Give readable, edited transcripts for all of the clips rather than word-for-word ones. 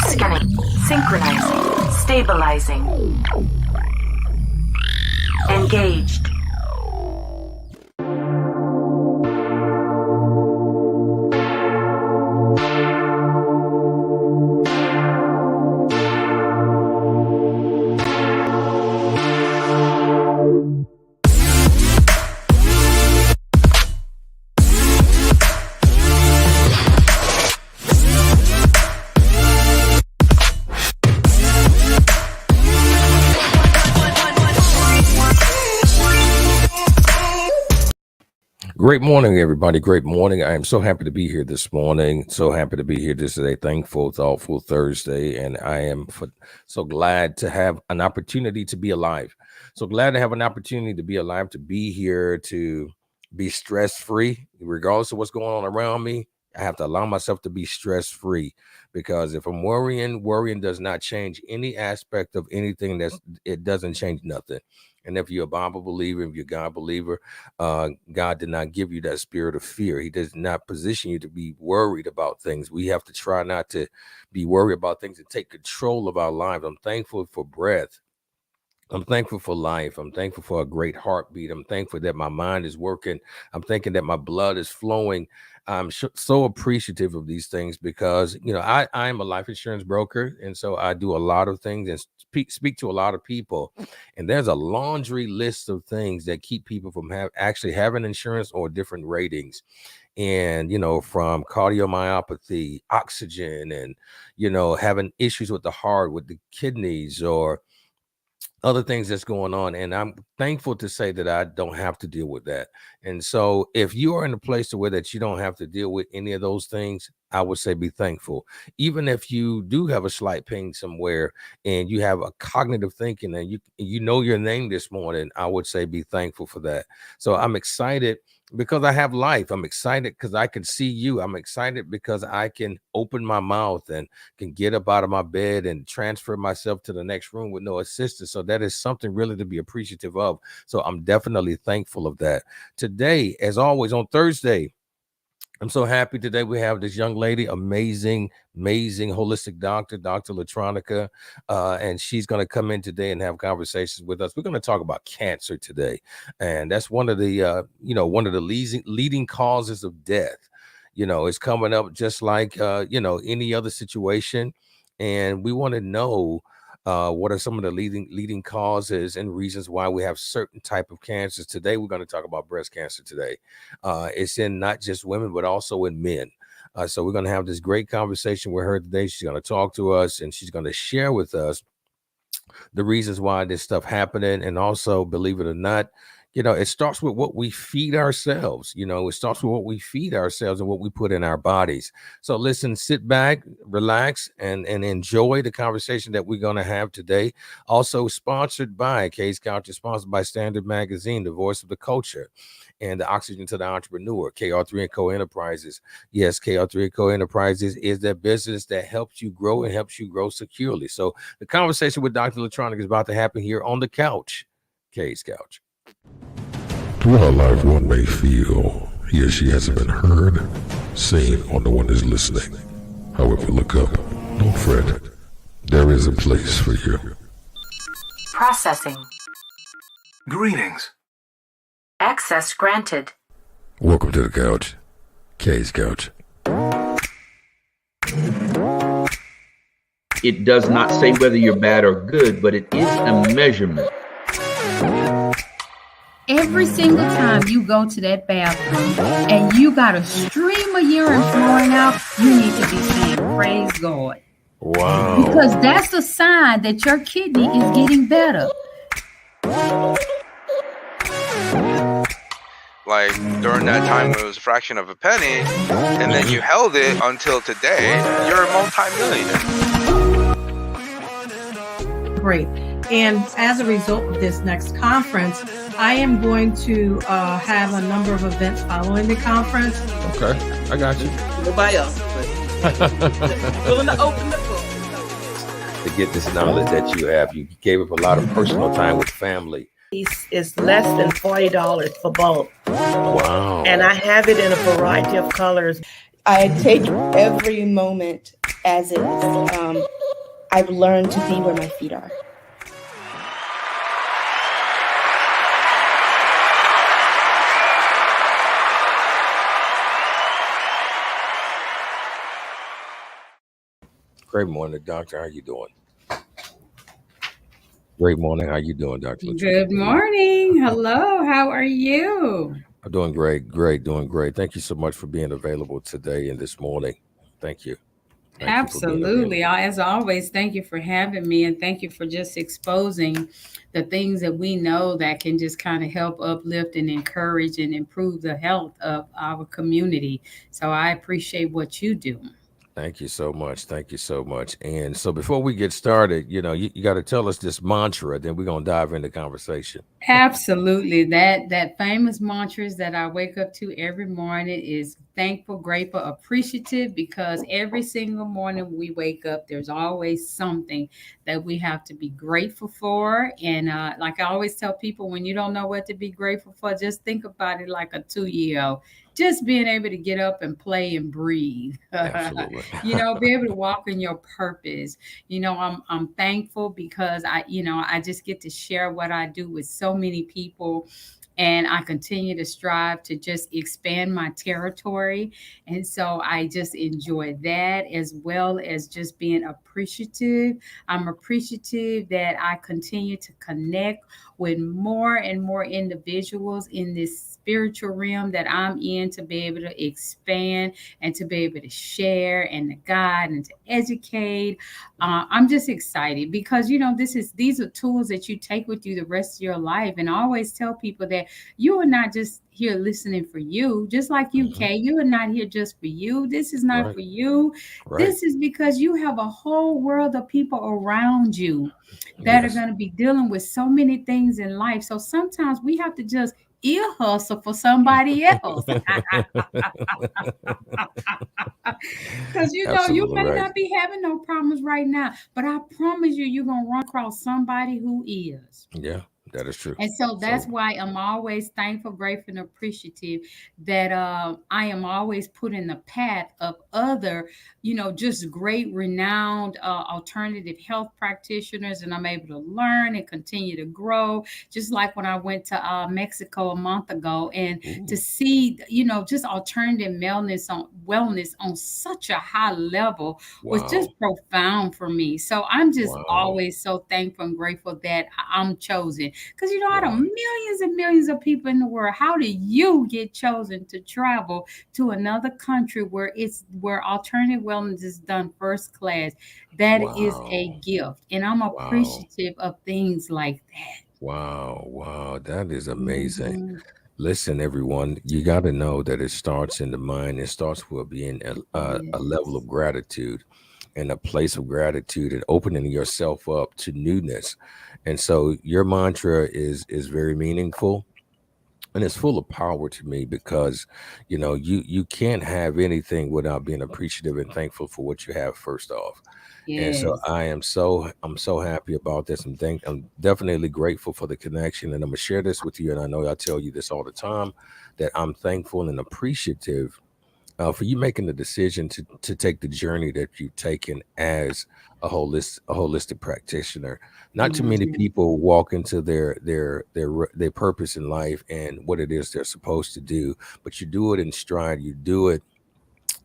Scanning. Synchronizing. Stabilizing. Engaged. Great morning, everybody. Great morning. I am so happy to be here this morning. So happy to be here. This is a thankful, thoughtful Thursday, and I am so glad to have an opportunity to be alive. So glad to have an opportunity to be alive, to be here, to be stress-free, regardless of what's going on around me. I have to allow myself to be stress-free, because if I'm worrying does not change any aspect of anything. It doesn't change nothing. And if you're a Bible believer, if you're a God believer, God did not give you that spirit of fear. He does not position you to be worried about things. We have to try not to be worried about things and take control of our lives. I'm thankful for breath. I'm thankful for life. I'm thankful for a great heartbeat. I'm thankful that my mind is working. I'm thinking that my blood is flowing. I'm so appreciative of these things because, I'm a life insurance broker. And so I do a lot of things and speak to a lot of people. And there's a laundry list of things that keep people from actually having insurance or different ratings. And, from cardiomyopathy, oxygen, and, having issues with the heart, with the kidneys, or other things that's going on. And I'm thankful to say that I don't have to deal with that. And so if you are in a place to where that you don't have to deal with any of those things, I would say be thankful. Even if you do have a slight pain somewhere and you have a cognitive thinking and you know your name this morning, I would say be thankful for that. So I'm excited because I have life. I'm excited because I can see you. I'm excited because I can open my mouth and can get up out of my bed and transfer myself to the next room with no assistance. So that is something really to be appreciative of. So I'm definitely thankful of that. Today, as always, on Thursday, I'm so happy today we have this young lady, amazing holistic doctor, Dr. LaTronica, and she's going to come in today and have conversations with us. We're going to talk about cancer today, and that's one of the leading causes of death. It's coming up just like any other situation, and we want to know what are some of the leading causes and reasons why we have certain type of cancers. Today, we're going to talk about breast cancer today. It's in not just women, but also in men. So we're going to have this great conversation with her today. She's going to talk to us and she's going to share with us the reasons why this stuff happening. And also, believe it or not, it starts with what we feed ourselves. It starts with what we feed ourselves and what we put in our bodies. So listen, sit back, relax, and enjoy the conversation that we're going to have today. Also sponsored by Kouch, is sponsored by Standard Magazine, the voice of the culture, and the oxygen to the entrepreneur, KR3 & Co Enterprises. Yes, KR3 & Co Enterprises is that business that helps you grow and helps you grow securely. So the conversation with Dr. LaTronica is about to happen here on the couch, K's Couch. Throughout life, one may feel he or she hasn't been heard, seen, or no one is listening. However, look up. Don't fret. There is a place for you. Processing. Greetings. Access granted. Welcome to the couch. K's Couch. It does not say whether you're bad or good, but it is a measurement. Every single time you go to that bathroom and you got a stream of urine flowing out, you need to be saying, praise God. Wow. Because that's a sign that your kidney is getting better. Like during that time when it was a fraction of a penny, and then you held it until today, you're a multi-millionaire. Great. And as a result of this next conference, I am going to have a number of events following the conference. Okay, I got you. Nobody else. Willing to open the book. To get this knowledge that you have, you gave up a lot of personal time with family. It's less than $40 for bulk. Wow. And I have it in a variety of colors. I take every moment as is. I've learned to be where my feet are. Great morning, doctor. How you doing? Great morning. How you doing, Dr. LaTronica? Good morning. Hello. How are you? I'm doing great, doing great. Thank you so much for being available today and this morning. Thank you. Thank you for being Absolutely. available. As always, thank you for having me and thank you for just exposing the things that we know that can just kind of help uplift and encourage and improve the health of our community. So I appreciate what you do. Thank you so much. Thank you so much. And so before we get started, you got to tell us this mantra, then we're going to dive into conversation. Absolutely. That famous mantras that I wake up to every morning is thankful, grateful, appreciative, because every single morning we wake up, there's always something that we have to be grateful for. And like I always tell people, when you don't know what to be grateful for, just think about it like a 2-year-old. Just being able to get up and play and breathe, Absolutely. be able to walk in your purpose. I'm thankful because I just get to share what I do with so many people, and I continue to strive to just expand my territory. And so I just enjoy that, as well as just being appreciative. I'm appreciative that I continue to connect with more and more individuals in this spiritual realm that I'm in, to be able to expand and to be able to share and to guide and to educate. I'm just excited because these are tools that you take with you the rest of your life. And I always tell people that you are not just here listening for you, just like you, Mhm. Kay. You are not here just for you. This is not Right. for you. Right. This is because you have a whole world of people around you that are Yes. going to be dealing with so many things in life. So sometimes we have to just ear hustle for somebody else. Because you Absolutely may right. not be having no problems right now, but I promise you, you're going to run across somebody who is. Yeah, that is true. And so that's So why I'm always thankful, grateful, and appreciative that I am always put in the path of other, just great, renowned alternative health practitioners. And I'm able to learn and continue to grow. Just like when I went to Mexico a month ago, and to ooh, see, just alternative wellness on such a high level was wow. just profound for me. So I'm just Wow. always so thankful and grateful that I'm chosen. Because out of Wow. millions and millions of people in the world, how do you get chosen to travel to another country where alternative wellness is done first class? That is a Wow. gift. And I'm Wow. appreciative of things like that. Wow. Wow. That is amazing. Mhm. Listen, everyone, you got to know that it starts in the mind. It starts with being a level Yes. of gratitude and a place of gratitude and opening yourself up to newness. And so your mantra is very meaningful and it's full of power to me because you can't have anything without being appreciative and thankful for what you have first off. And so Yes. I'm so happy about this. I'm definitely grateful for the connection, and I'm gonna share this with you. And I know I tell you this all the time, that I'm thankful and appreciative for you making the decision to take the journey that you've taken as a holistic practitioner. Not too many Mhm. people walk into their purpose in life and what it is they're supposed to do, but you do it in stride. You do it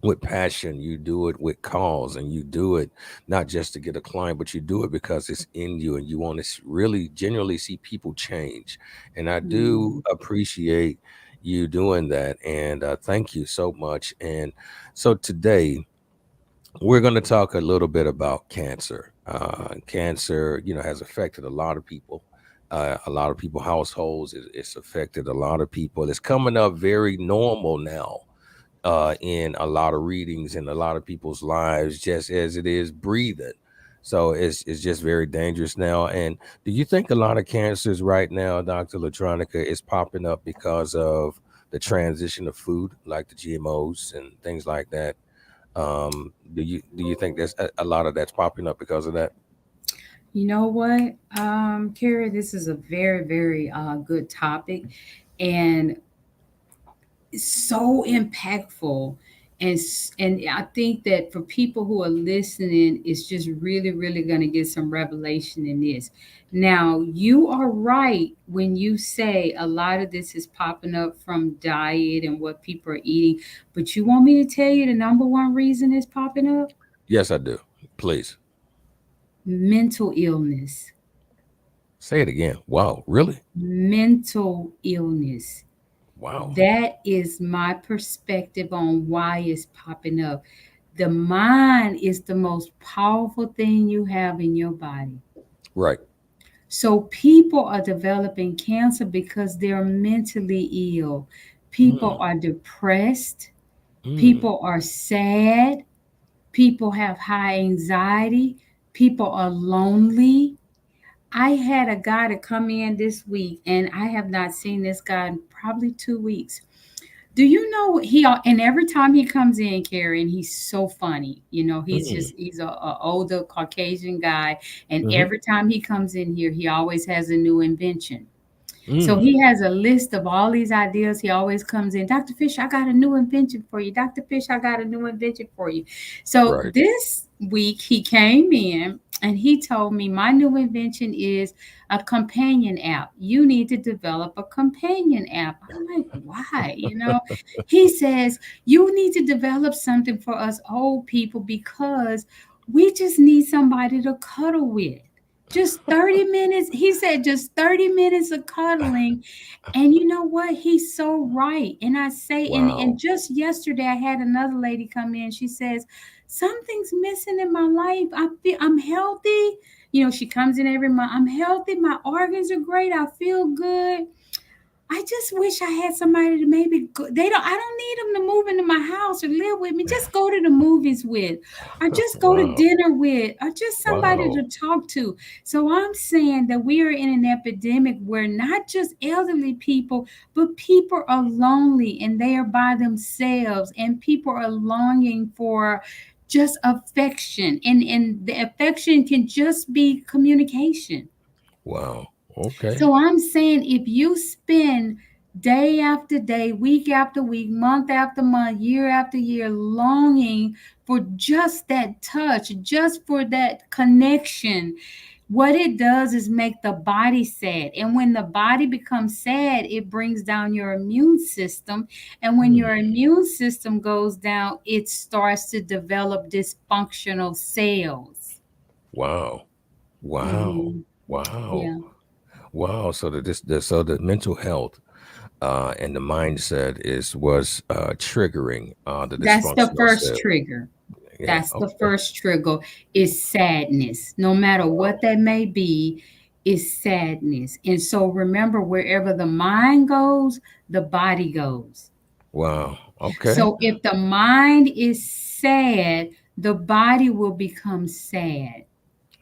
with passion, you do it with cause, and you do it not just to get a client, but you do it because it's in you and you want to really genuinely see people change. And I do Mhm. appreciate you doing that, and thank you so much. And so today we're going to talk a little bit about cancer. Cancer, has affected a lot of people. A lot of people households. It's affected a lot of people. It's coming up very normal now in a lot of readings in a lot of people's lives, just as it is breathing. So it's just very dangerous now. And do you think a lot of cancers right now, Dr. LaTronica, is popping up because of the transition of food, like the GMOs and things like that? Do you think there's a lot of that's popping up because of that? You know what, Carrie, this is a very, very good topic. And so impactful And I think that for people who are listening, it's just really, really going to get some revelation in this. Now, you are right when you say a lot of this is popping up from diet and what people are eating. But you want me to tell you the number one reason it's popping up? Yes, I do. Please Mental illness. say it again. Wow, really? Mental illness. Wow. That is my perspective on why it's popping up. The mind is the most powerful thing you have in your body. Right. So people are developing cancer because they're mentally ill. People Mm, are depressed. mm. People are sad. People have high anxiety. People are lonely. I had a guy to come in this week, and I have not seen this guy in probably 2 weeks. Do you know and every time he comes in, Carrie, he's so funny. Mm. He's a older Caucasian guy, and Mm-hmm. every time he comes in here, he always has a new invention. So Mm. he has a list of all these ideas. He always comes in, Dr. Fish, I got a new invention for you. Dr. Fish, I got a new invention for you. So Right. this week he came in and he told me my new invention is a companion app. You need to develop a companion app. I'm like, why? He says, you need to develop something for us old people because we just need somebody to cuddle with. Just 30 minutes. He said just 30 minutes of cuddling. And you know what? He's so right. And I say, and Wow. just yesterday I had another lady come in. She says, something's missing in my life. I'm healthy. She comes in every month. I'm healthy. My organs are great. I feel good. I just wish I had somebody to maybe go. I don't need them to move into my house or live with me. Just go to the movies with, or just go to Wow. dinner with, or just somebody Wow. to talk to. So I'm saying that we are in an epidemic where not just elderly people, but people are lonely and they are by themselves, and people are longing for just affection. And the affection can just be communication. Wow. Okay. So I'm saying if you spend day after day, week after week, month after month, year after year, longing for just that touch, just for that connection, what it does is make the body sad. And when the body becomes sad, it brings down your immune system. And when Mm. your immune system goes down, it starts to develop dysfunctional cells. Wow. Wow. Hmm. Wow. Yeah. Wow. So the mental health and the mindset was triggering the That's the dysfunctional first cell. trigger. Yeah. That's the Okay. first trigger is sadness. No matter what that may be, is sadness. And so remember, wherever the mind goes, the body goes. Wow. Okay. So if the mind is sad, the body will become sad.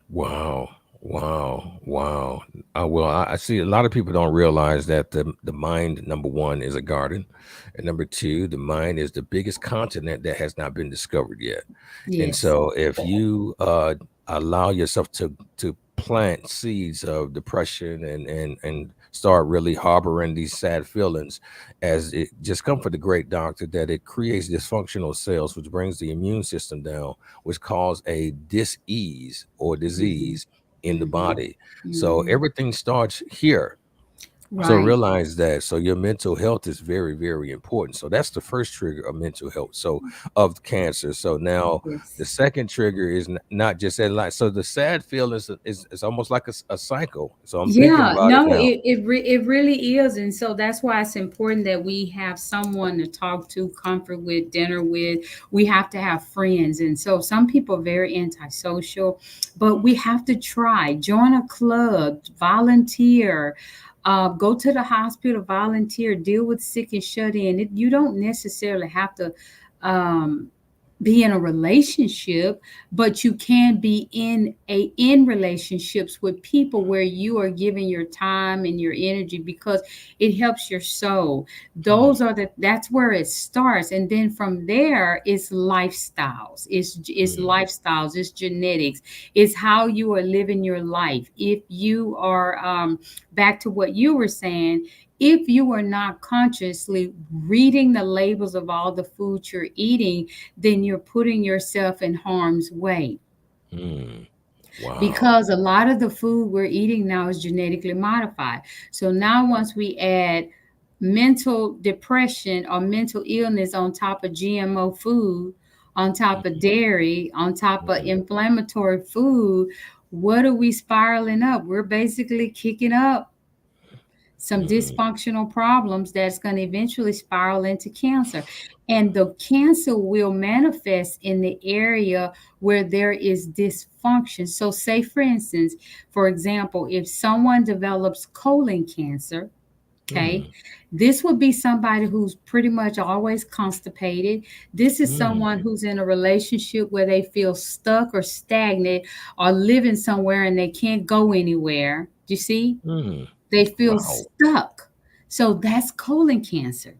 Wow. Wow. Wow. Well, I see a lot of people don't realize that the mind, number one, is a garden. And number two, the mind is the biggest continent that has not been discovered yet. And Yes. so if you allow yourself to plant seeds of depression and start really harboring these sad feelings, as it just come for the great doctor, that it creates dysfunctional cells, which brings the immune system down, which cause a dis-ease or Hmm. disease in the Hmm. body. So Hmm. everything starts here. So Right. realize that. So your mental health is very, very important. So that's the first trigger of mental health. So of cancer. So now the Yes. second trigger is not just that life. So the sad feeling is almost like a cycle. So I'm thinking Yeah, about it no, now. it really is. And so that's why it's important that we have someone to talk to, comfort with, dinner with. We have to have friends. And so some people are very antisocial, but we have to try, join a club, volunteer, go to the hospital, volunteer, deal with sick and shut in. You don't necessarily have to um, be in a relationship, but you can be in relationships with people where you are giving your time and your energy because it helps your soul. Mm, That's where it starts. And then from there it's lifestyles. It's mm, lifestyles, it's genetics, it's how you are living your life. If you are back to what you were saying, if you are not consciously reading the labels of all the food you're eating, then you're putting yourself in harm's way. Mm. Wow. Because a lot of the food we're eating now is genetically modified. So now once we add mental depression or mental illness on top of GMO food, on top of dairy, on top of inflammatory food, what are we spiraling up? We're basically kicking up some dysfunctional problems that's going to eventually spiral into cancer. And the cancer will manifest in the area where there is dysfunction. So, say, for instance, for example, if someone develops colon cancer, okay, this would be somebody who's pretty much always constipated. This is someone who's in a relationship where they feel stuck or stagnant or living somewhere and they can't go anywhere. Do you see? They feel Wow. stuck. So that's colon cancer.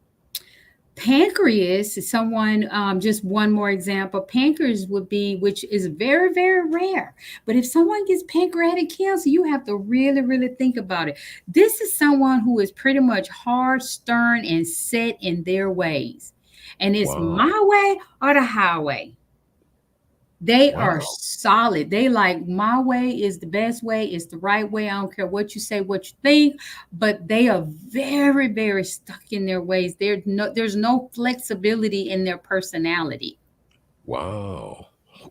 Pancreas is someone, just one more example. Pancreas would be, which is very, very rare. But if someone gets pancreatic cancer, you have to really, really think about it. This is someone who is pretty much hard, stern, and set in their ways. And it's Wow. my way or the highway. They are Wow. solid. They like, my way is the best way, it's the right way. I don't care what you say, what you think, but they are very, very stuck in their ways. There's no flexibility in their personality. Wow.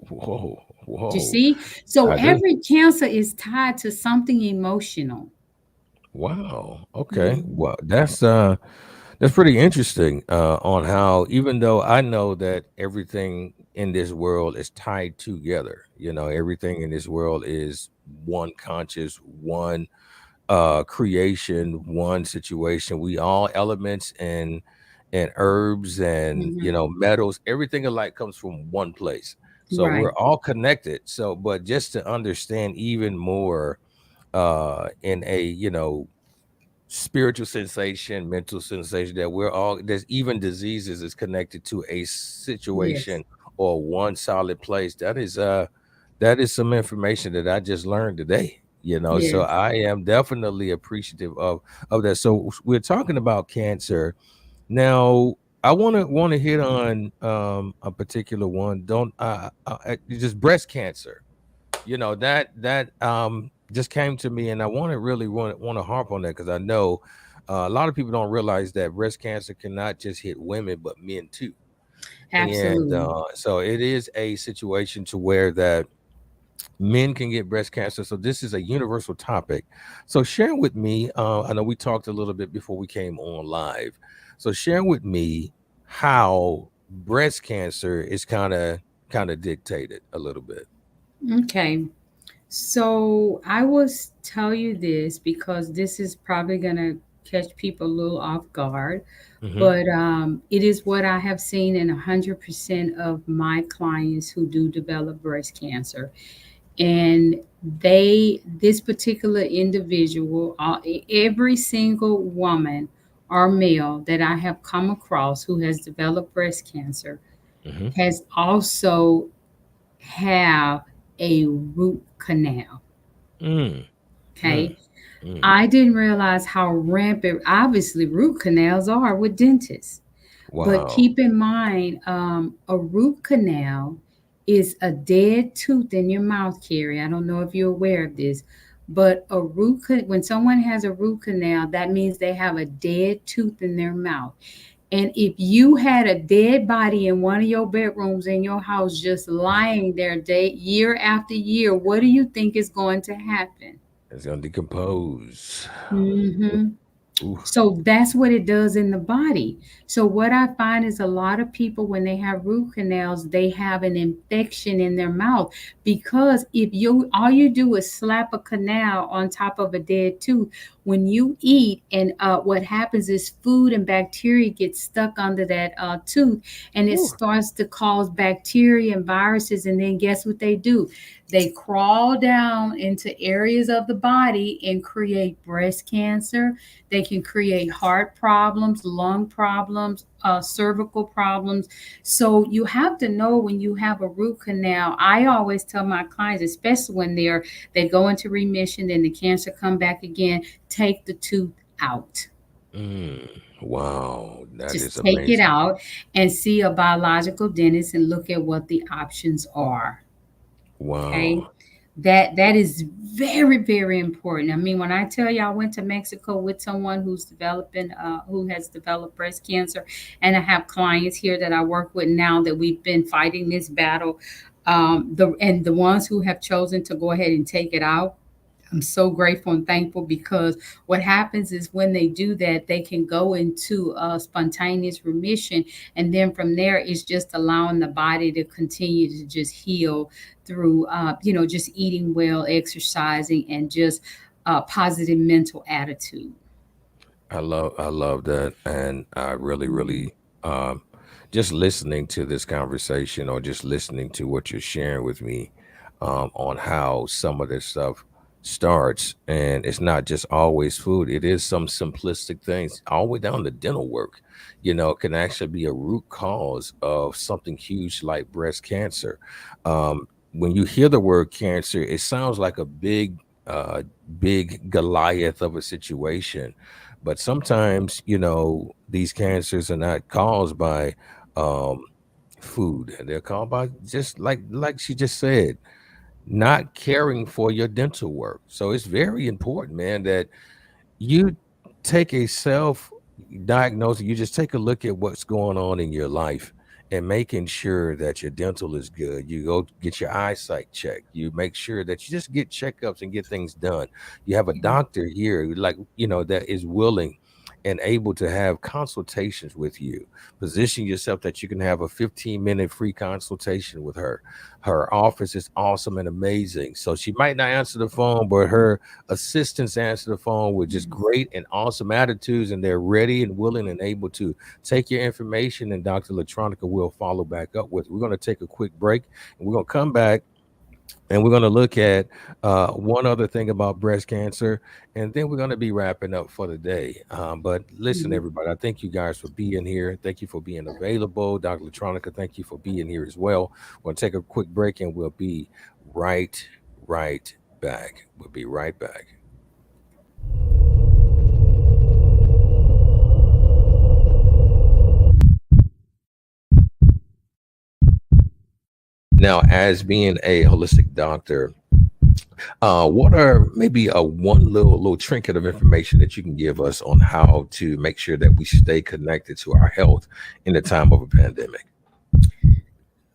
Whoa. Do Whoa. you see? So I do. every cancer is tied to something emotional. Wow. Okay. Well, that's pretty interesting on how, even though I know that everything in this world is tied together, everything in this world is one conscious, one creation, one situation. We all elements and herbs and metals, everything alike comes from one place. So Right. we're all connected. So, but just to understand even more in a spiritual sensation, mental sensation, that there's even diseases is connected to a situation Yes. or one solid place. That is some information that I just learned today. So Yes. I am definitely appreciative of that. So we're talking about cancer now. I want to hit on a particular one. Don't just breast cancer. That just came to me, and I want to really want to harp on that, because I know a lot of people don't realize that breast cancer cannot just hit women but men too. And Absolutely. so it is a situation to where that men can get breast cancer. So this is a universal topic. So share with me, I know we talked a little bit before we came on live, so share with me how breast cancer is kind of dictated a little bit. Okay. So I will tell you this because this is probably going to catch people a little off guard, Hmm. but it is what I have seen in 100% of my clients who do develop breast cancer. And this particular individual, every single woman or male that I have come across who has developed breast cancer Hmm. has also have a root canal. Mm. Mm. Okay. Mm. I didn't realize how rampant, obviously, root canals are with dentists. But Wow. keep in mind, a root canal is a dead tooth in your mouth, Carrie. I don't know if you're aware of this, but when someone has a root canal, that means they have a dead tooth in their mouth. And if you had a dead body in one of your bedrooms in your house just lying there year after year, what do you think is going to happen? It's gonna decompose. Hmm. Ooh. So that's what it does in the body. So what I find is a lot of people, when they have root canals, they have an infection in their mouth, because if all you do is slap a canal on top of a dead tooth, when you eat, and what happens is food and bacteria get stuck under that tooth, and it Ooh. starts to cause bacteria and viruses. And then guess what they do? They crawl down into areas of the body and create breast cancer. They can create heart problems, lung problems, cervical problems. So you have to know when you have a root canal. I always tell my clients, especially when they go into remission, then the cancer come back again, take the tooth out. Wow, that is Just take it amazing. out and see a biological dentist and look at what the options are. Okay. Wow. That is very, very important. I mean, when I tell you I went to Mexico with someone who has developed breast cancer, and I have clients here that I work with now that we've been fighting this battle. The ones who have chosen to go ahead and take it out, I'm so grateful and thankful, because what happens is when they do that, they can go into a spontaneous remission. And then from there, it's just allowing the body to continue to just heal through, just eating well, exercising, and just positive mental attitude. I love that, and I really um, just listening to this conversation, or just listening to what you're sharing with me, on how some of this stuff starts, and it's not just always food. It is some simplistic things, all the way down to dental work. Can actually be a root cause of something huge like breast cancer. When you hear the word cancer, it sounds like a uh, big Goliath of a situation. But sometimes, these cancers are not caused by um, food. They're caused by, just like she just said, not caring for your dental work. So it's very important, man, that you take a self diagnosis. You just take a look at what's going on in your life, and making sure that your dental is good. You go get your eyesight checked. You make sure that you just get checkups and get things done. You have a doctor here, like, that is willing and able to have consultations with you. Position yourself that you can have a 15-minute free consultation with her. Her office is awesome and amazing. So she might not answer the phone, but her assistants answer the phone with just great and awesome attitudes, and they're ready and willing and able to take your information, and Dr. LaTronica will follow back up with. We're going to take a quick break, and we're going to come back, and we're going to look at one other thing about breast cancer, and then we're going to be wrapping up for the day. But listen, Mhm. everybody, I thank you guys for being here. Thank you for being available. Dr. LaTronica, thank you for being here as well. We're going to take a quick break, and we'll be right, right back. We'll be right back. Now, as being a holistic doctor, what are maybe a one little trinket of information that you can give us on how to make sure that we stay connected to our health in the time of a pandemic?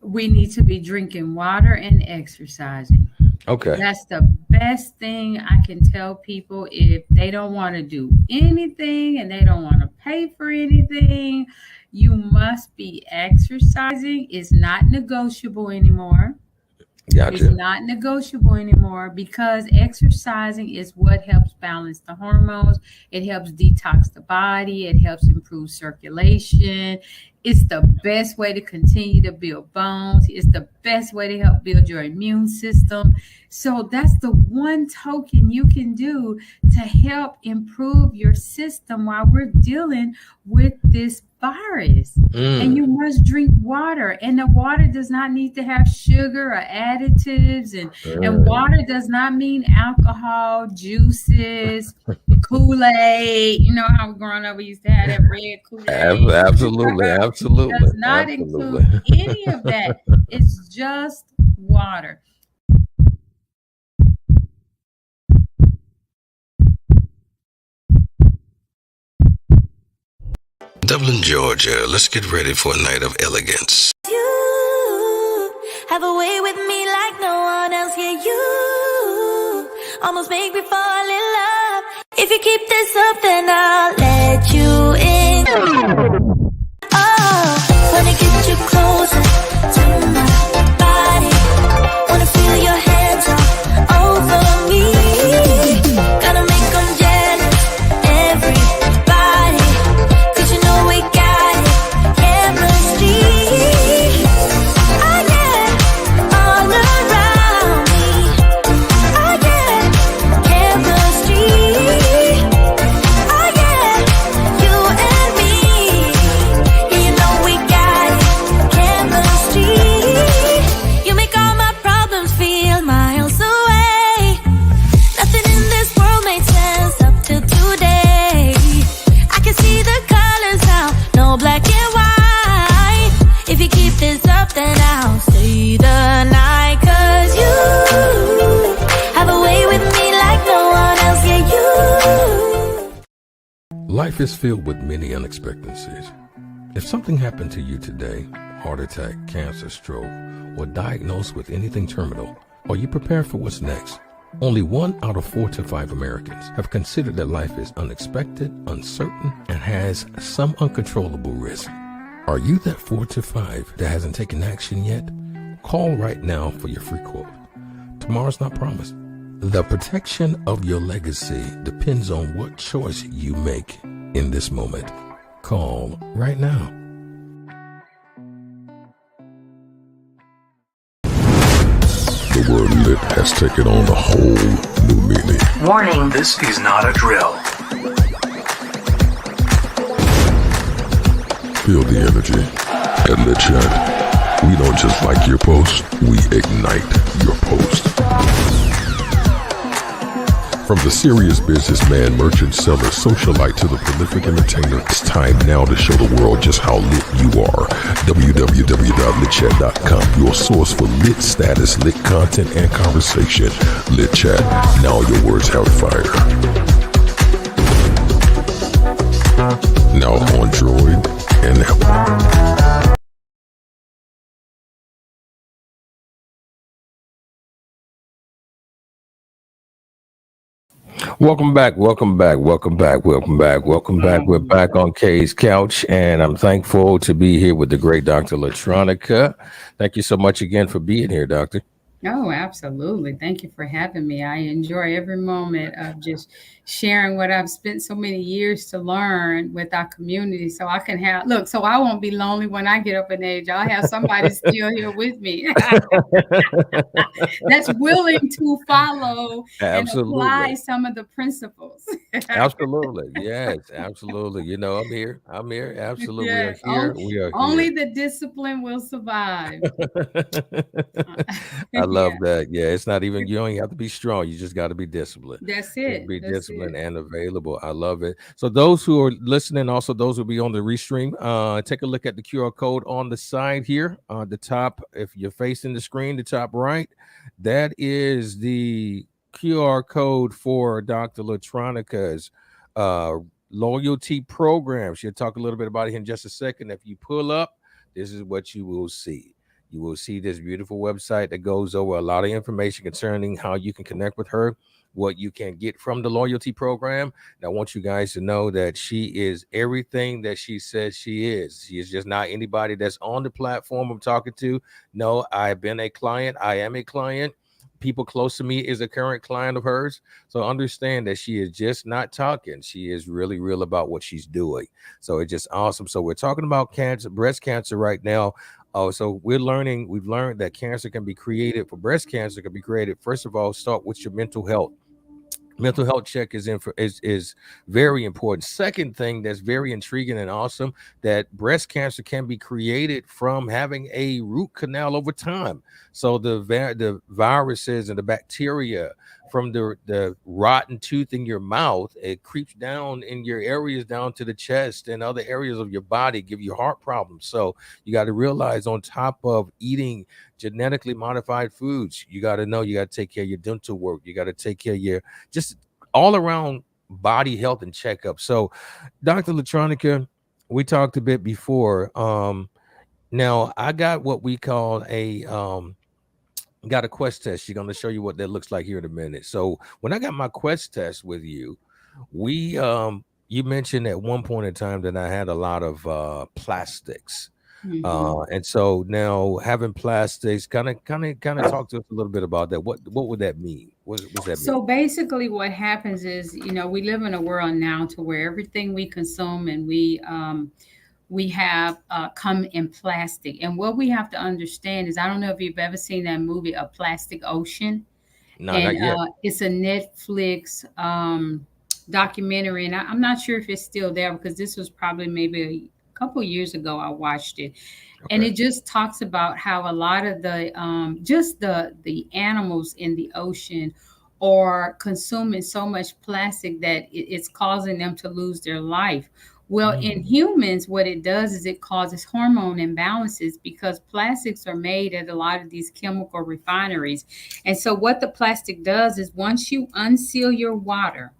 We need to be drinking water and exercising. Okay. That's the best thing I can tell people. If they don't want to do anything and they don't want to pay for anything, you must be exercising. It's not negotiable anymore. It's Gotcha. not negotiable anymore, because exercising is what helps balance the hormones. It helps detox the body. It helps improve circulation. It's the best way to continue to build bones. It's the best way to help build your immune system. So that's the one token you can do to help improve your system while we're dealing with this virus. And Mm, you must drink water, and the water does not need to have sugar or additives, and mm. water does not mean alcohol, juices, Kool-Aid. You know how growing up we used to have that red Kool-Aid. Absolutely, absolutely, Does not absolutely. include any of that. It's just water. Dublin, Georgia. Let's get ready for a night of elegance. You have a way with me like no one else. Yeah, you almost make me fall in love. If you keep this up, then I'll let you in. Oh, wanna get you closer to my body. Wanna feel your hands all over me. Gotta make them jealous, everybody. 'Cause you know we got it, chemistry. Oh yeah, all around me. Oh yeah, chemistry. Oh yeah, you and me. Life is filled with many unexpectancies. If something happened to you today, heart attack, cancer, stroke, or diagnosed with anything terminal, are you prepared for what's next? Only 1 out of 4 to 5 Americans have considered that life is unexpected, uncertain, and has some uncontrollable risk. Are you that 4 to 5 that hasn't taken action yet? Call right now for your free quote. Tomorrow's not promised. The protection of your legacy depends on what choice you make in this moment. Call right now. The word lit has taken on a whole new meaning. Warning. This is not a drill. Feel the energy at Lit Chat. We don't just like your post, we ignite your post. From the serious businessman, merchant, seller, socialite to the prolific entertainer, it's time now to show the world just how lit you are. www.litchat.com, your source for lit status, lit content, and conversation. Lit Chat, now your words have fire. Now on Droid and Apple. Welcome back. We're back on Kay's Couch, and I'm thankful to be here with the great Dr. LaTronica. Thank you so much again for being here, Doctor. Oh, absolutely. Thank you for having me. I enjoy every moment of just sharing what I've spent so many years to learn with our community. So I can so I won't be lonely when I get up in age. I'll have somebody still here with me that's willing to follow and apply some of the principles. Absolutely. Yes, absolutely. You know, I'm here. Absolutely. Yes. We are Only here. the discipline will survive. I love that. Yeah, it's not even, you don't even have to be strong. You just got to be disciplined. That's Just it. be disciplined and available. I love it. So those who are listening, also those who will be on the restream, take a look at the QR code on the side here on the top. If you're facing the screen, the top right, that is the QR code for Dr. LaTronica's loyalty program. She'll talk a little bit about it in just a second. If you pull up, this is what you will see. You will see this beautiful website that goes over a lot of information concerning how you can connect with her, what you can get from the loyalty program. And I want you guys to know that she is everything that she says she is. She is just not anybody that's on the platform I'm talking to. No, I've been a client. I am a client. People close to me is a current client of hers. So understand that she is just not talking. She is really real about what she's doing. So it's just awesome. So we're talking about cancer, breast cancer right now. Oh, so we've learned that cancer can be created, for breast cancer can be created. First of all, start with your mental health. Mental health check is very important. Second thing that's very intriguing and awesome, that breast cancer can be created from having a root canal over time. So the viruses and the bacteria from the rotten tooth in your mouth, it creeps down in your areas down to the chest and other areas of your body, give you heart problems. So you got to realize, on top of eating genetically modified foods, you got to know you got to take care of your dental work. You got to take care of your just all around body health and checkup. So Dr. LaTronica, we talked a bit before. Now I got what we call got a quest test. She's going to show you what that looks like here in a minute. So when I got my quest test with you, you mentioned at one point in time that I had a lot of plastics. And so now having plastics, kind of talk to us a little bit about that. What would that mean? What's that So mean? basically what happens is, we live in a world now to where everything we consume and we have come in plastic. And what we have to understand is, I don't know if you've ever seen that movie, A Plastic Ocean. No, And not yet. it's a Netflix documentary. And I'm not sure if it's still there, because this was probably maybe a couple years ago I watched it. Okay. And it just talks about how a lot of the just the animals in the ocean are consuming so much plastic that it's causing them to lose their life. Well, in humans, what it does is it causes hormone imbalances, because plastics are made at a lot of these chemical refineries. And so what the plastic does is, once you unseal your water,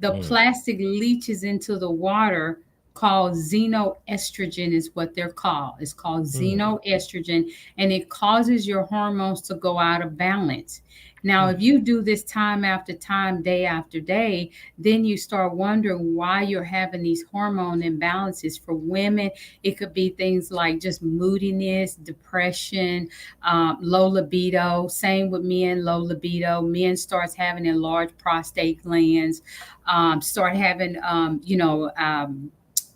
The plastic leaches into the water, called xenoestrogen is what they're called. It's called xenoestrogen, and it causes your hormones to go out of balance. Now, if you do this time after time, day after day, then you start wondering why you're having these hormone imbalances. For women, it could be things like just moodiness, depression, low libido. Same with men, low libido. Men starts having enlarged prostate glands, start having,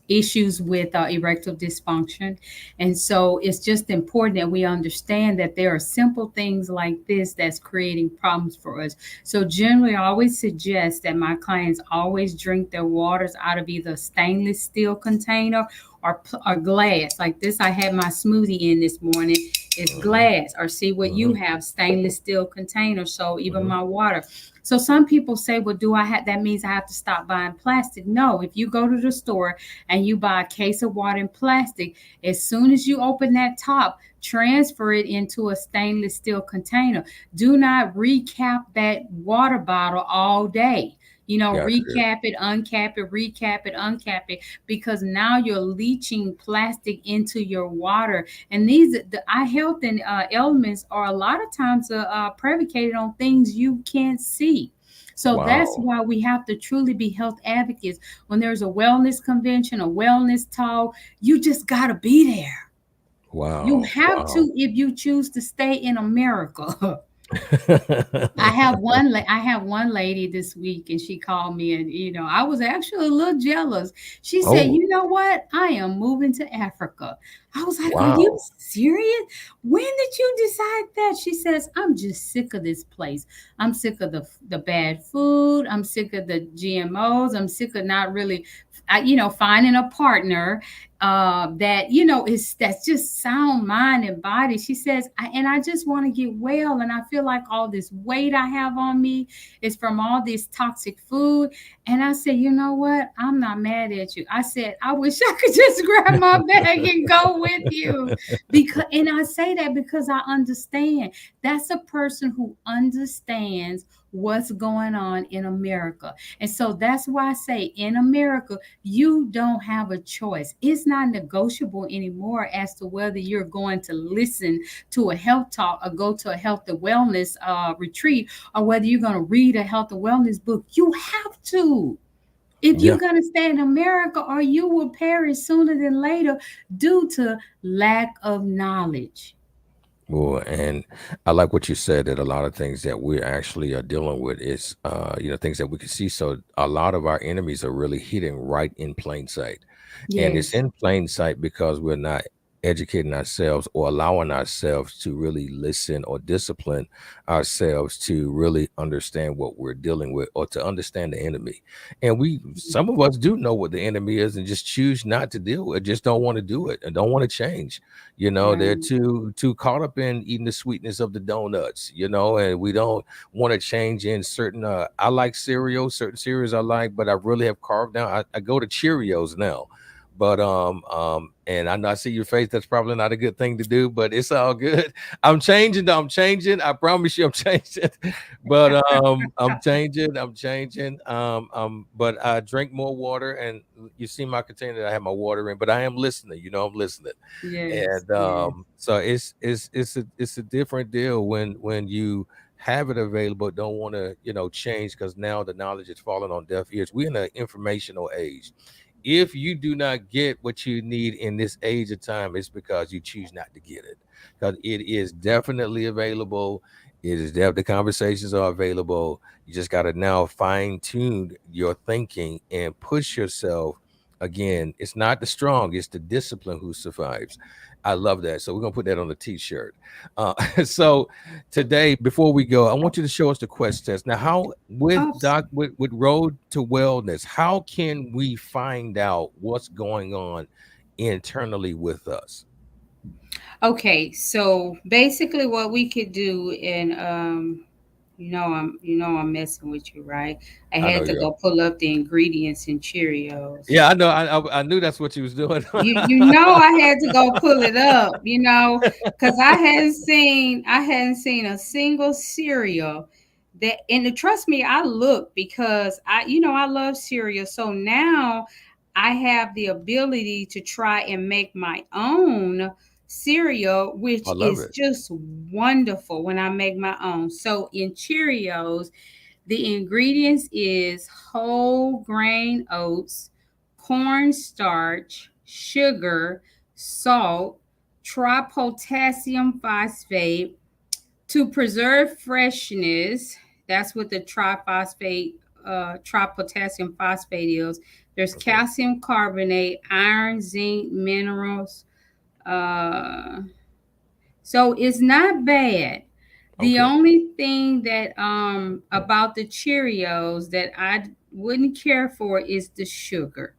issues with erectile dysfunction. And so it's just important that we understand that there are simple things like this that's creating problems for us. So generally, I always suggest that my clients always drink their waters out of either a stainless steel container or glass. Like this, I had my smoothie in this morning. It's glass, or see what you have, stainless steel container. So even my water. So some people say, well, that means I have to stop buying plastic? No, if you go to the store and you buy a case of water in plastic, as soon as you open that top, transfer it into a stainless steel container. Do not recap that water bottle all day. Recap it, uncap it, recap it, uncap it, because now you're leaching plastic into your water. And our health and elements are a lot of times predicated on things you can't see. So that's why we have to truly be health advocates. When there's a wellness convention, a wellness talk, you just got to be there. You have to if you choose to stay in America. I have one lady this week, and she called me, and I was actually a little jealous. She said, "You know what? I am moving to Africa." I was like, "Are you serious? When did you decide that?" She says, "I'm just sick of this place. I'm sick of the bad food. I'm sick of the GMOs. I'm sick of not really, finding a partner that's just sound mind and body." She says, I just want to get well, and I feel like all this weight I have on me is from all this toxic food. And I said, "You know what? I'm not mad at you." I said, "I wish I could just grab my bag and go with you." And I say that because I understand. That's a person who understands what's going on in America. And so that's why I say in America, you don't have a choice. It's not negotiable anymore as to whether you're going to listen to a health talk or go to a health and wellness retreat, or whether you're going to read a health and wellness book. You have to. If you're going to stay in America, or you will perish sooner than later due to lack of knowledge. Well, and I like what you said, that a lot of things that we actually are dealing with is, things that we can see. So a lot of our enemies are really hidden right in plain sight. And it's in plain sight because we're not educating ourselves or allowing ourselves to really listen or discipline ourselves to really understand what we're dealing with, or to understand the enemy. And some of us do know what the enemy is and just choose not to deal with it, just don't want to do it and don't want to change. They're too caught up in eating the sweetness of the donuts, and we don't want to change in certain, I like cereal, certain cereals I like, but I really have carved down. I go to Cheerios now. But and I know I see your face. That's probably not a good thing to do, but it's all good. I'm changing. I promise you, I'm changing. But I'm changing. But I drink more water, and you see my container that I have my water in. But I am listening. I'm listening. And so it's a different deal when you have it available, don't want to change, because now the knowledge is falling on deaf ears. We're in an informational age. If you do not get what you need in this age of time, it's because you choose not to get it. Because it is definitely available. The conversations are available. You just got to now fine tune your thinking and push yourself. Again, it's not the strong, it's the discipline who survives. I love that. So we're going to put that on the t-shirt. So today, before we go, I want you to show us the Quest test. Now, with Road to Wellness, how can we find out what's going on internally with us? Okay, so basically what we could do, and I'm messing with you, right? I had to go pull up the ingredients in Cheerios. Yeah, I know. I knew that's what you was doing. I had to go pull it up, because I hadn't seen a single cereal that, and trust me, I look because I love cereal. So now I have the ability to try and make my own cereal, I which love is it. just wonderful when I make my own. So in Cheerios, the ingredients is whole grain oats, cornstarch, sugar, salt, tripotassium phosphate to preserve freshness. That's what the tripotassium phosphate is. There's Okay. calcium carbonate, iron, zinc, minerals. Uh, so it's not bad. The Okay. only thing that about the Cheerios that I wouldn't care for is the sugar.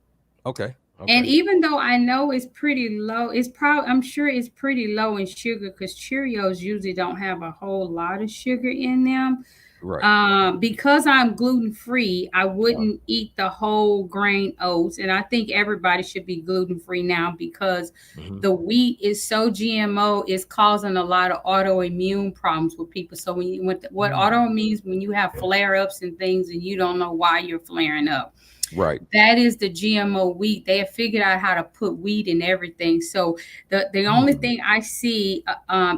Okay. And Okay. even though I know it's pretty low, I'm sure it's pretty low in sugar because Cheerios usually don't have a whole lot of sugar in them. Right. Because I'm gluten free, I Uh, wouldn't eat the whole grain oats, and I think everybody should be gluten free now because mhm. the wheat is so GMO, it's causing a lot of autoimmune problems with people. So what Mm. autoimmune means when you have flare ups and things, and you don't know why you're flaring up. Right. That is the GMO wheat. They have figured out how to put wheat in everything. So the only Mm. thing I see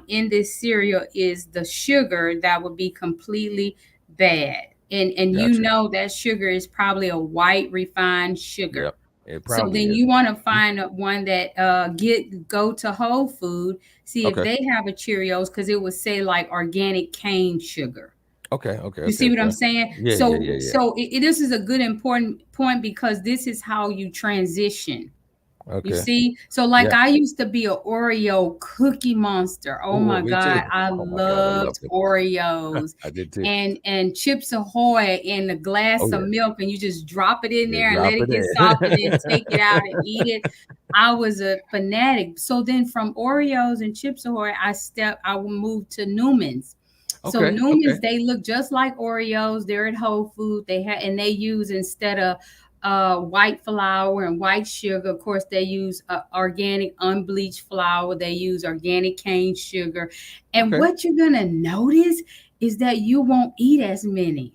in this cereal is the sugar that would be completely bad. And Gotcha. that sugar is probably a white refined sugar. Yep. It So probably then is. you want to Mhm. find one that go to Whole Food, see if Okay. they have a Cheerios because it would say like organic cane sugar. Okay. Okay. You Okay. see what I'm Okay. saying? Yeah. Yeah. So Yeah. Yeah. so this is a good important point because this is how you transition. You Okay. see? So like Yeah. I used to be an Oreo cookie monster. Oh Oh, my me too. God. I Oh my God, I love loved them. Oreos I did too. and Chips Ahoy in a glass Oh of yeah. milk and you just drop it in Yeah. there and let Drop it it get soft and then take it out and in. eat it. I was a fanatic. So then from Oreos and Chips Ahoy, I moved to Newman's. So Okay. Okay. Newman's, they look just like Oreos. They're at Whole Food. They use instead of white flour and white sugar. Of course, they use organic unbleached flour. They use organic cane sugar. And Okay. what you're gonna notice is that you won't eat as many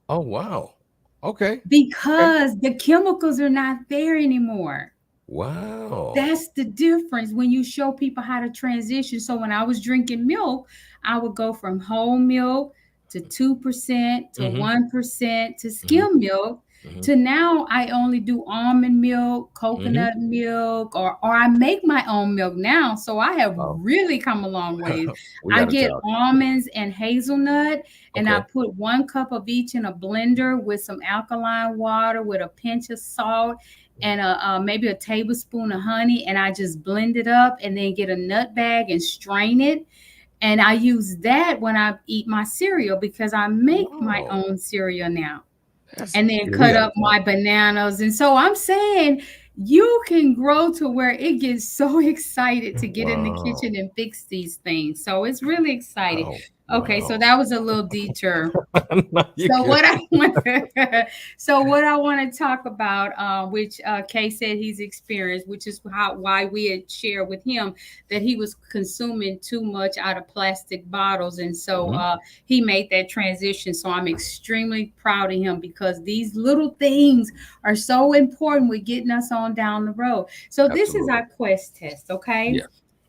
Oh wow. Okay. Okay. because the chemicals are not there anymore. Wow. That's the difference when you show people how to transition. So when I was drinking milk, I would go from whole milk to 2% to Mm-hmm. 1% to Mm-hmm. skim milk Mm-hmm. to now I only do almond milk, Mm-hmm. coconut milk, or I make my own milk now. So I have Oh, really come a long ways. we I got to get talk. almonds and hazelnut and I Okay. put 1 cup of each in a blender with some alkaline water with a pinch of salt and maybe a tablespoon of honey, and I just blend it up and then get a nut bag and strain it. And I use that when I eat my cereal because I make my Wow. own cereal now That's and then yeah. We cut got to up talk. my bananas. And so I'm saying you can grow to where it gets so excited to get in the Wow. kitchen and fix these things. So it's really exciting. Wow. Okay, so Wow. that was a little detour. No, you So good. what I want, so what I want to talk about, which Kay said he's experienced, which is why we had shared with him that he was consuming too much out of plastic bottles, and so Mhm. he made that transition. So I'm extremely proud of him because these little things are so important with getting us on down the road. So this is Absolutely. our quest test, okay? Yeah.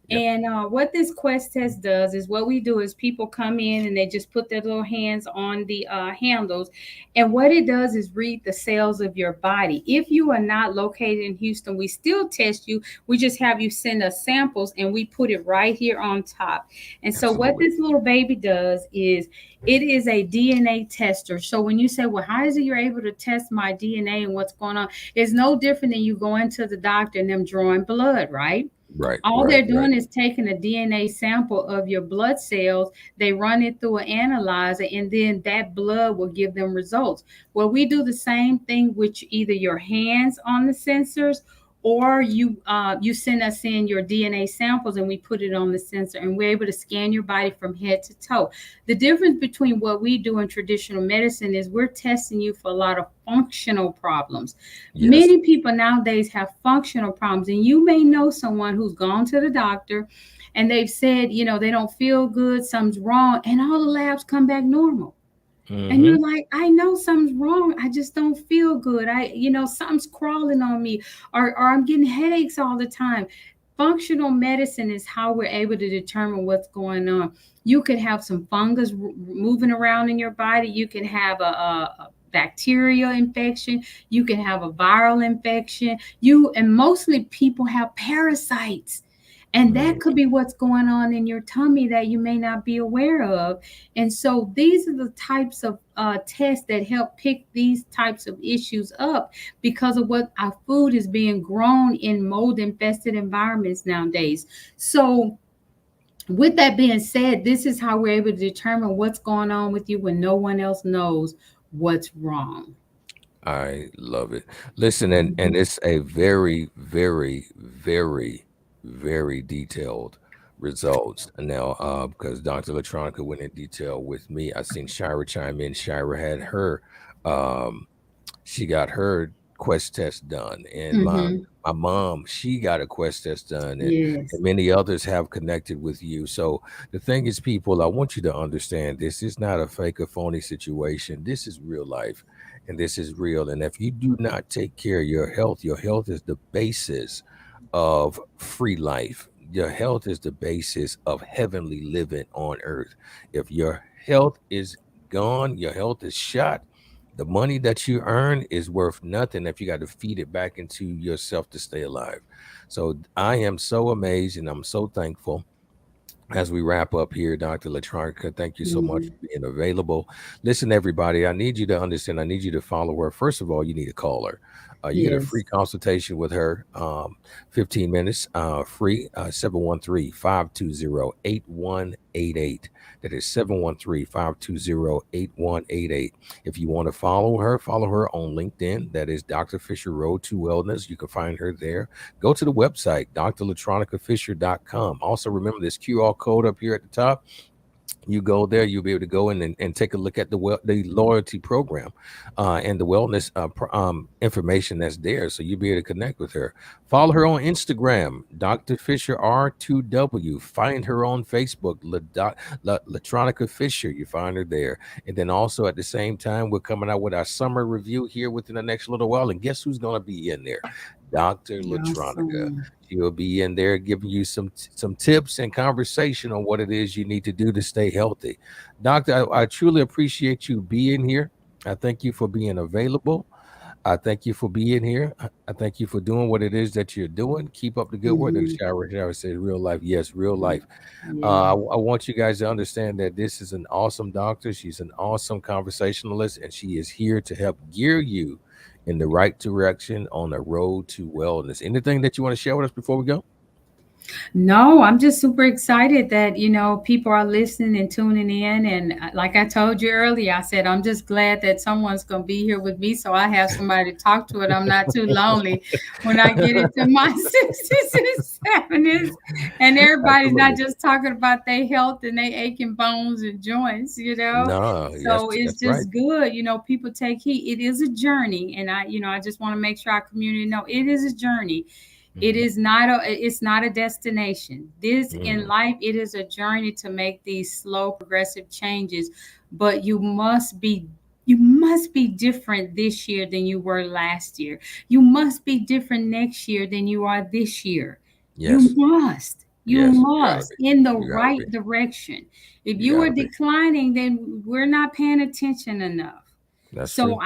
Yep. And what this quest test does is what we do is people come in and they just put their little hands on the handles. And what it does is read the cells of your body. If you are not located in Houston, we still test you. We just have you send us samples and we put it right here on top. And so what Absolutely. this little baby does is it is a DNA tester. So when you say, well, how is it you're able to test my DNA and what's going on? It's no different than you going to the doctor and them drawing blood, right? Right. All Right. they're Right. doing is taking a DNA sample of your blood cells. They run it through an analyzer, and then that blood will give them results. Well, we do the same thing with either your hands on the sensors, or you send us in your DNA samples, and we put it on the sensor, and we're able to scan your body from head to toe. The difference between what we do in traditional medicine is we're testing you for a lot of functional problems. Yes. Many people nowadays have functional problems, and you may know someone who's gone to the doctor and they've said, they don't feel good, something's wrong, and all the labs come back normal. And Mm-hmm. you're like, I know something's wrong. I just don't feel good. Something's crawling on me, or I'm getting headaches all the time. Functional medicine is how we're able to determine what's going on. You could have some fungus moving around in your body. You can have a bacterial infection. You can have a viral infection. And mostly people have parasites. And that could be what's going on in your tummy that you may not be aware of. And so these are the types of tests that help pick these types of issues up because of what our food is being grown in mold infested environments nowadays. So, with that being said, this is how we're able to determine what's going on with you when no one else knows what's wrong. I love it. Listen, and it's a very, very, very, very detailed results. Now, because Dr. LaTronica went in detail with me, I seen Shira chime in. Shira had her, she got her quest test done, and my mom, she got a quest test done, Yes. and many others have connected with you. So the thing is, people, I want you to understand this is not a fake or phony situation. This is real life. And this is real. And if you do not take care of your health is the basis of free life. Your health is the basis of heavenly living on earth. If your health is gone, your health is shot, the money that you earn is worth nothing if you got to feed it back into yourself to stay alive. So I am so amazed and I'm so thankful. As we wrap up here, Dr. LaTronica, thank you so much for being available. Listen, everybody, I need you to understand, I need you to follow her. First of all, you need to call her. You get a free Yes. consultation with her, 15 minutes, free, 713-520-8188. That is 713-520-8188. If you want to follow her on LinkedIn. That is Dr. Fisher Road to Wellness. You can find her there. Go to the website, drlatronicafisher.com. Also, remember this QR code up here at the top. You go there, you'll be able to go in and take a look at the loyalty program and the wellness information that's there. So you'll be able to connect with her. Follow her on Instagram, Dr. Fisher R2W. Find her on Facebook, LaTronica Fisher. You find her there. And then also at the same time, we're coming out with our summer review here within the next little while. And guess who's going to be in there? Dr. LaTronica. Awesome. She'll be in there giving you some tips and conversation on what it is you need to do to stay healthy. Doctor, I truly appreciate you being here. I thank you for being available. I thank you for being here. I thank you for doing what it is that you're doing. Keep up the good work. The shower says real life. Yes, real life. I want you guys to understand that this is an awesome doctor. She's an awesome conversationalist, and she is here to help gear you in the right direction on the road to wellness. Anything that you want to share with us before we go? No, I'm just super excited that, people are listening and tuning in. And like I told you earlier, I said, I'm just glad that someone's going to be here with me. So I have somebody to talk to and I'm not too lonely when I get into my 60s and 70s. And everybody's not just talking about their health and their aching bones and joints, No, So it's that's just right. good. People take heed. It is a journey. And I just want to make sure our community know it is a journey. It's not a destination. This in life, it is a journey to make these slow progressive changes, but you must be different this year than you were last year. You must be different next year than you are this year. Yes. You must in the You gotta right be. direction. If You you are gotta be. declining, then we're not paying attention enough. That's So true.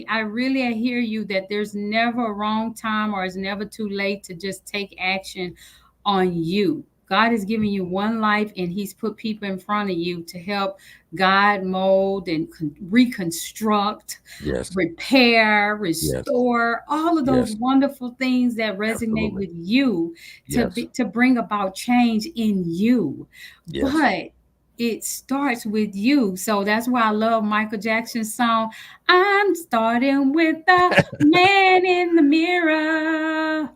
I really hear you that there's never a wrong time or it's never too late to just take action on you. God has given you one life and he's put people in front of you to help guide, mold, and reconstruct, Yes. repair, Yes. restore, all of those Yes. wonderful things that resonate Absolutely. with you Yes. to bring about change in you. Yes. But it starts with you. So that's why I love Michael Jackson's song. I'm starting with the man in the mirror.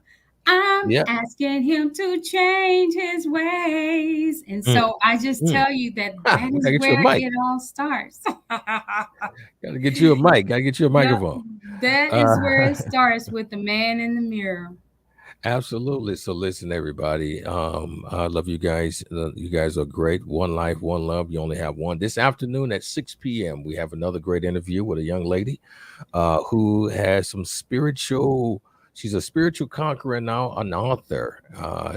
I'm Yeah. asking him to change his ways. And Mm. so I just tell you that Gotta is get you a where mic. it all starts. Gotta get you a mic. Gotta get you a Yep, microphone. that is where it starts with the man in the mirror. Absolutely. So listen, everybody. I love you guys. You guys are great. One life, one love. You only have one. This afternoon at 6 p.m., we have another great interview with a young lady who has some spiritual. She's a spiritual conqueror now, an author.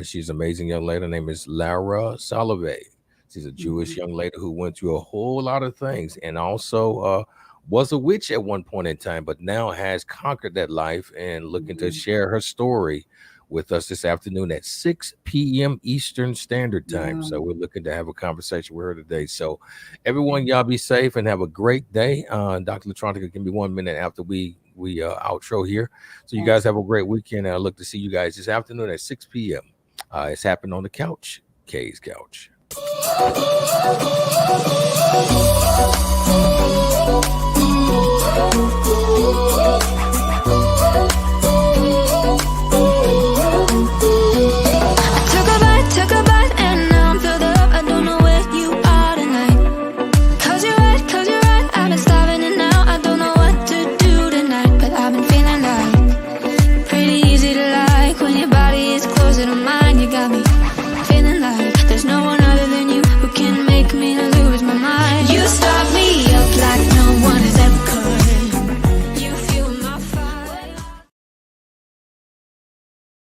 She's an amazing young lady. Her name is Lara Salovey. She's a Jewish young lady who went through a whole lot of things and also was a witch at one point in time, but now has conquered that life and looking to share her story with us this afternoon at 6 p.m. Eastern Standard Time. So we're looking to have a conversation with her today. So everyone, y'all be safe and have a great day. Dr. LaTronica, give me 1 minute after we outro here. So you guys have a great weekend. I look to see you guys this afternoon at 6 p.m. It's happening on the couch, Kay's Couch.